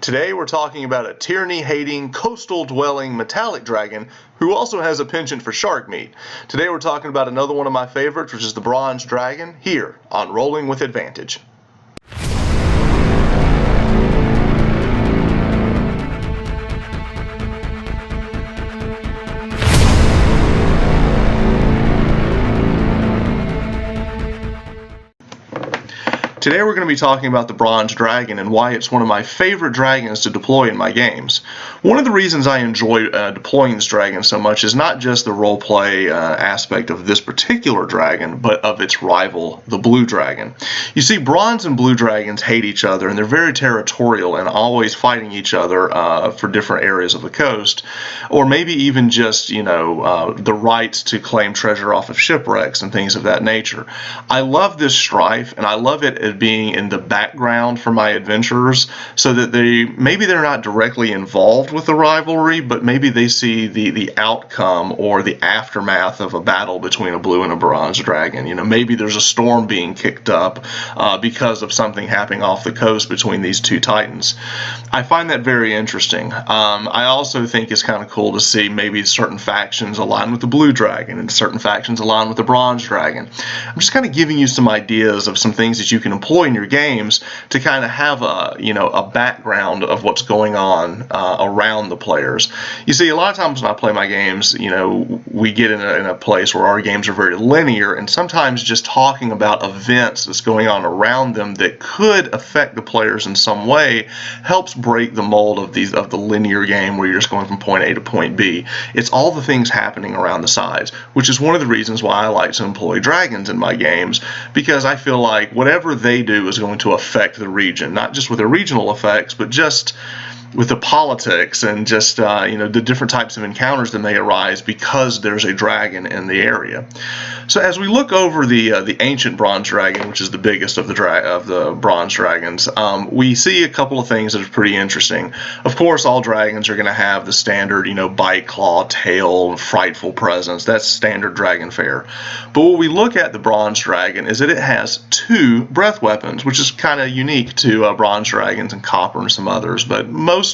Today we're talking about a tyranny-hating, coastal-dwelling metallic dragon who also has a penchant for shark meat. Today we're talking about another one of my favorites, which is the bronze dragon, here on Rolling with Advantage. Today we're going to be talking about the bronze dragon and why it's one of my favorite dragons to deploy in my games. One of the reasons I enjoy deploying this dragon so much is not just the roleplay aspect of this particular dragon, but of its rival, the blue dragon. You see, bronze and blue dragons hate each other, and they're very territorial and always fighting each other for different areas of the coast, or maybe even just, the rights to claim treasure off of shipwrecks and things of that nature. I love this strife, and I love it as being in the background for my adventurers, so that maybe they're not directly involved with the rivalry, but maybe they see the outcome or the aftermath of a battle between a blue and a bronze dragon. Maybe there's a storm being kicked up because of something happening off the coast between these two titans. I find that very interesting. I also think it's kind of cool to see maybe certain factions align with the blue dragon and certain factions align with the bronze dragon. I'm just kind of giving you some ideas of some things that you can employ in your games to kind of have a background of what's going on around the players. You see, a lot of times when I play my games, we get in a place where our games are very linear, and sometimes just talking about events that's going on around them that could affect the players in some way helps break the mold of the linear game where you're just going from point A to point B. It's all the things happening around the sides, which is one of the reasons why I like to employ dragons in my games, because I feel like whatever they do is going to affect the region, not just with the regional effects, but just with the politics and just the different types of encounters that may arise because there's a dragon in the area. So as we look over the ancient bronze dragon, which is the biggest of the bronze dragons, we see a couple of things that are pretty interesting. Of course, all dragons are going to have the standard, bite, claw, tail, frightful presence. That's standard dragon fare. But what we look at the bronze dragon is that it has two breath weapons, which is kind of unique to bronze dragons and copper and some others, but mostly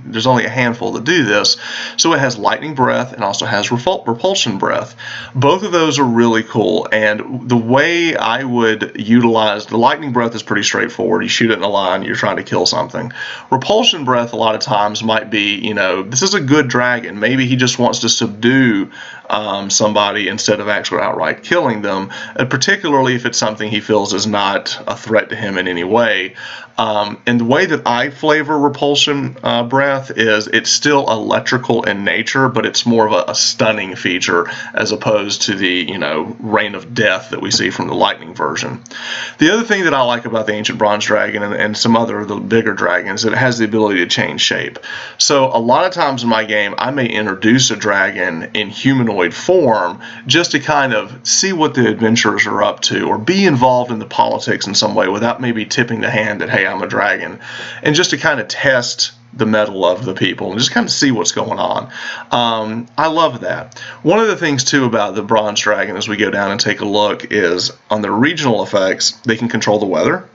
there's only a handful that do this. So it has lightning breath and also has repulsion breath. Both of those are really cool, and the way I would utilize the lightning breath is pretty straightforward. You shoot it in a line, you're trying to kill something. Repulsion breath a lot of times might be, this is a good dragon. Maybe he just wants to subdue somebody instead of actually outright killing them, particularly if it's something he feels is not a threat to him in any way. And the way that I flavor repulsion breath is it's still electrical in nature, but it's more of a stunning feature as opposed to the rain of death that we see from the lightning version. The other thing that I like about the ancient bronze dragon and some other of the bigger dragons is that it has the ability to change shape. So a lot of times in my game I may introduce a dragon in humanoid form just to kind of see what the adventurers are up to, or be involved in the politics in some way without maybe tipping the hand that, hey, I'm a dragon, and just to kind of test the mettle of the people and just kind of see what's going on. I love that. One of the things too about the bronze dragon as we go down and take a look is on the regional effects, they can control the weather.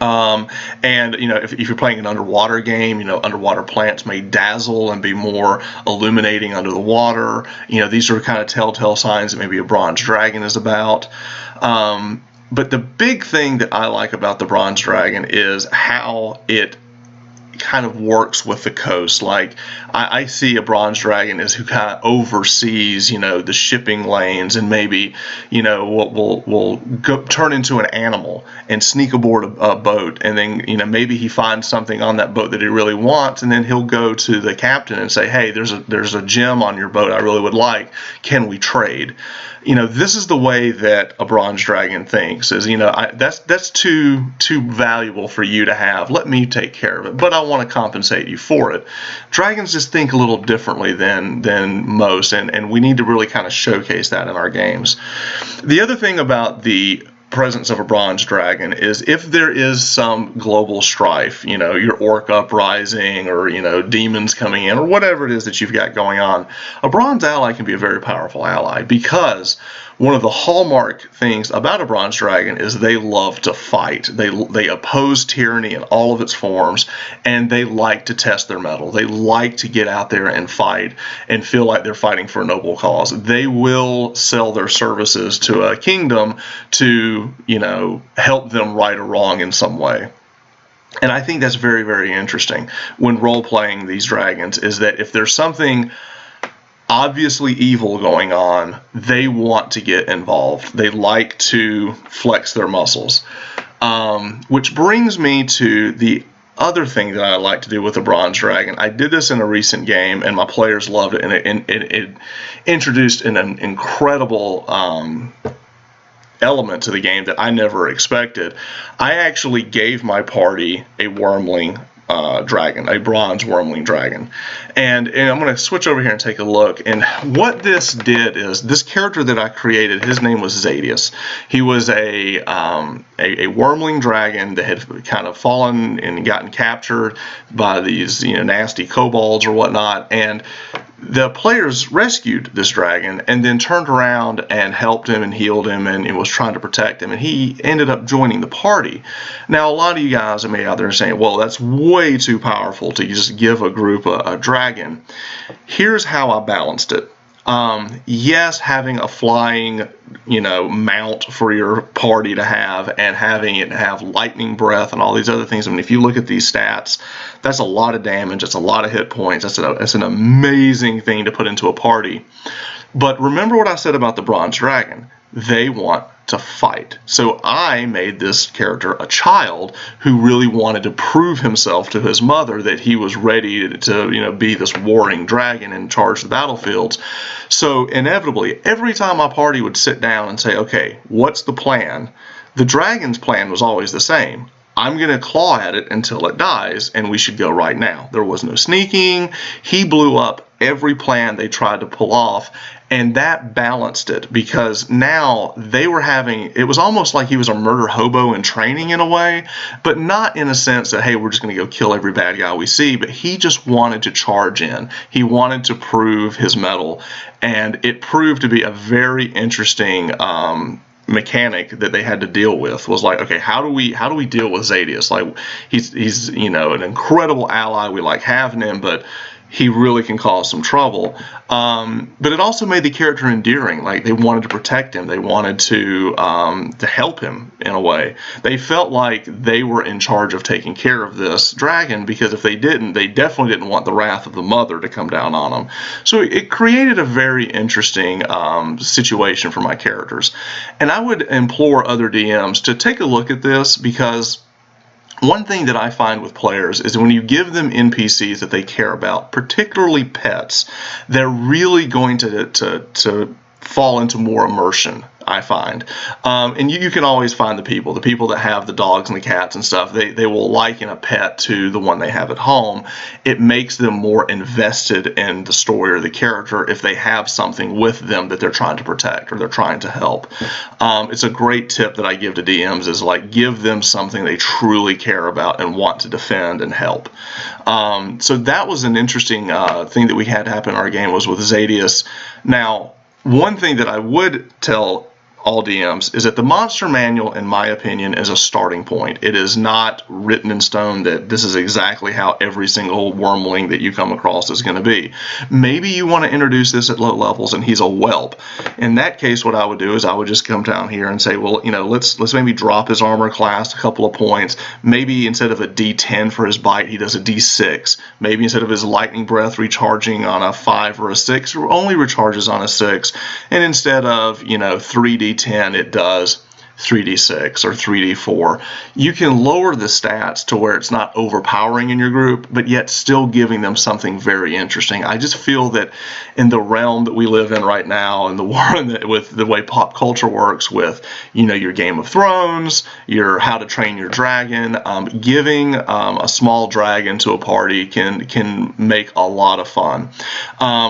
And if you're playing an underwater game, underwater plants may dazzle and be more illuminating under the water. These are kind of telltale signs that maybe a bronze dragon is about. But the big thing that I like about the bronze dragon is how it kind of works with the coast. Like I see a bronze dragon as who kind of oversees the shipping lanes, and maybe will go turn into an animal and sneak aboard a boat, and then maybe he finds something on that boat that he really wants, and then he'll go to the captain and say, hey, there's a gem on your boat I really would like, can we trade? This is the way that a bronze dragon thinks, is that's too valuable for you to have, let me take care of it, but I want to compensate you for it. Dragons just think a little differently than most, and we need to really kind of showcase that in our games. The other thing about the presence of a bronze dragon is if there is some global strife, your orc uprising or, demons coming in or whatever it is that you've got going on, a bronze ally can be a very powerful ally, because one of the hallmark things about a bronze dragon is they love to fight. They oppose tyranny in all of its forms, and they like to test their mettle. They like to get out there and fight and feel like they're fighting for a noble cause. They will sell their services to a kingdom to, help them right or wrong in some way. And I think that's very, very interesting when role-playing these dragons, is that if there's something obviously evil going on, they want to get involved. They like to flex their muscles. Which brings me to the other thing that I like to do with the bronze dragon. I did this in a recent game, and my players loved it, and it introduced an incredible element to the game that I never expected. I actually gave my party a wormling dragon, a bronze wormling dragon. And I'm going to switch over here and take a look. And what this did is, this character that I created, his name was Zadius. He was a wormling dragon that had kind of fallen and gotten captured by these nasty kobolds or whatnot. And the players rescued this dragon and then turned around and helped him and healed him and was trying to protect him, and he ended up joining the party. Now, a lot of you guys may be out there saying, well, that's way too powerful to just give a group a dragon. Here's how I balanced it. Yes, having a flying, mount for your party to have, and having it have lightning breath and all these other things. I mean, if you look at these stats, that's a lot of damage. That's a lot of hit points. That's an amazing thing to put into a party. But remember what I said about the bronze dragon. They want to fight. So I made this character a child who really wanted to prove himself to his mother that he was ready to be this warring dragon and charge the battlefields. So inevitably, every time my party would sit down and say, okay, what's the plan? The dragon's plan was always the same. I'm going to claw at it until it dies, and we should go right now. There was no sneaking. He blew up every plan they tried to pull off, and that balanced it, because now they were having, it was almost like he was a murder hobo in training in a way, but not in a sense that, hey, we're just going to go kill every bad guy we see, but he just wanted to charge in. He wanted to prove his mettle, and it proved to be a very interesting mechanic that they had to deal with. Was like, okay, how do we deal with Zadius? Like, he's an incredible ally. We like having him, but he really can cause some trouble. But it also made the character endearing. Like, they wanted to protect him. They wanted to help him in a way. They felt like they were in charge of taking care of this dragon, because if they didn't, they definitely didn't want the wrath of the mother to come down on them. So it created a very interesting situation for my characters. And I would implore other DMs to take a look at this, because one thing that I find with players is when you give them NPCs that they care about, particularly pets, they're really going to fall into more immersion, I find. And you can always find the people that have the dogs and the cats and stuff, they will liken a pet to the one they have at home. It makes them more invested in the story or the character if they have something with them that they're trying to protect or they're trying to help. It's a great tip that I give to DMs, is like, give them something they truly care about and want to defend and help. So that was an interesting thing that we had happen in our game, was with Zadius. Now, one thing that I would tell all DMs is that the monster manual, in my opinion, is a starting point. It is not written in stone that this is exactly how every single wormling that you come across is going to be. Maybe you want to introduce this at low levels and he's a whelp. In that case, what I would do is I would just come down here and say, well, let's maybe drop his armor class a couple of points. Maybe instead of a D10 for his bite, he does a D6. Maybe instead of his lightning breath recharging on a 5 or a 6, it only recharges on a 6. And instead of 3D10, it does 3d6 or 3d4. You can lower the stats to where it's not overpowering in your group, but yet still giving them something very interesting. I just feel that in the realm that we live in right now, and the world with the way pop culture works, with your Game of Thrones, your How to Train Your Dragon, giving a small dragon to a party can make a lot of fun.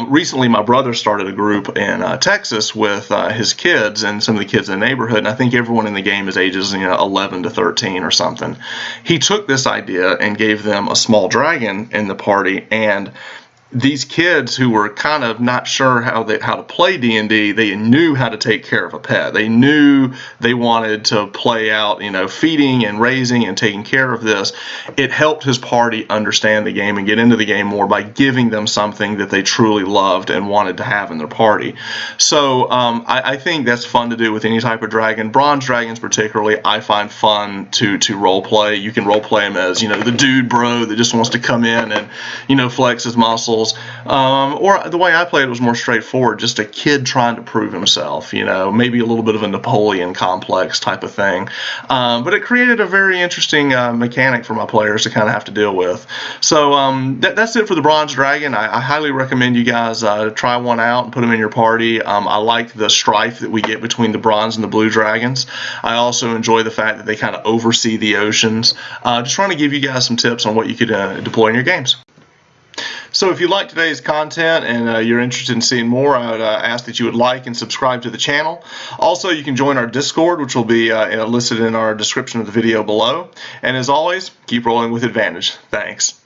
Recently, my brother started a group in Texas with his kids and some of the kids in the neighborhood, and I think everyone everyone in the game is ages 11 to 13 or something. He took this idea and gave them a small dragon in the party, and these kids who were kind of not sure how to play D&D, they knew how to take care of a pet. They knew they wanted to play out, feeding and raising and taking care of this. It helped his party understand the game and get into the game more by giving them something that they truly loved and wanted to have in their party. So I think that's fun to do with any type of dragon. Bronze dragons particularly, I find fun to role play. You can role play him as, the dude bro that just wants to come in and, flex his muscles. Or the way I played it was more straightforward, just a kid trying to prove himself, maybe a little bit of a Napoleon complex type of thing. But it created a very interesting mechanic for my players to kind of have to deal with. So that's it for the Bronze Dragon. I highly recommend you guys try one out and put them in your party. I like the strife that we get between the Bronze and the Blue Dragons. I also enjoy the fact that they kind of oversee the oceans. Just trying to give you guys some tips on what you could deploy in your games. So if you like today's content and you're interested in seeing more, I would ask that you would like and subscribe to the channel. Also, you can join our Discord, which will be listed in our description of the video below. And as always, keep rolling with advantage. Thanks.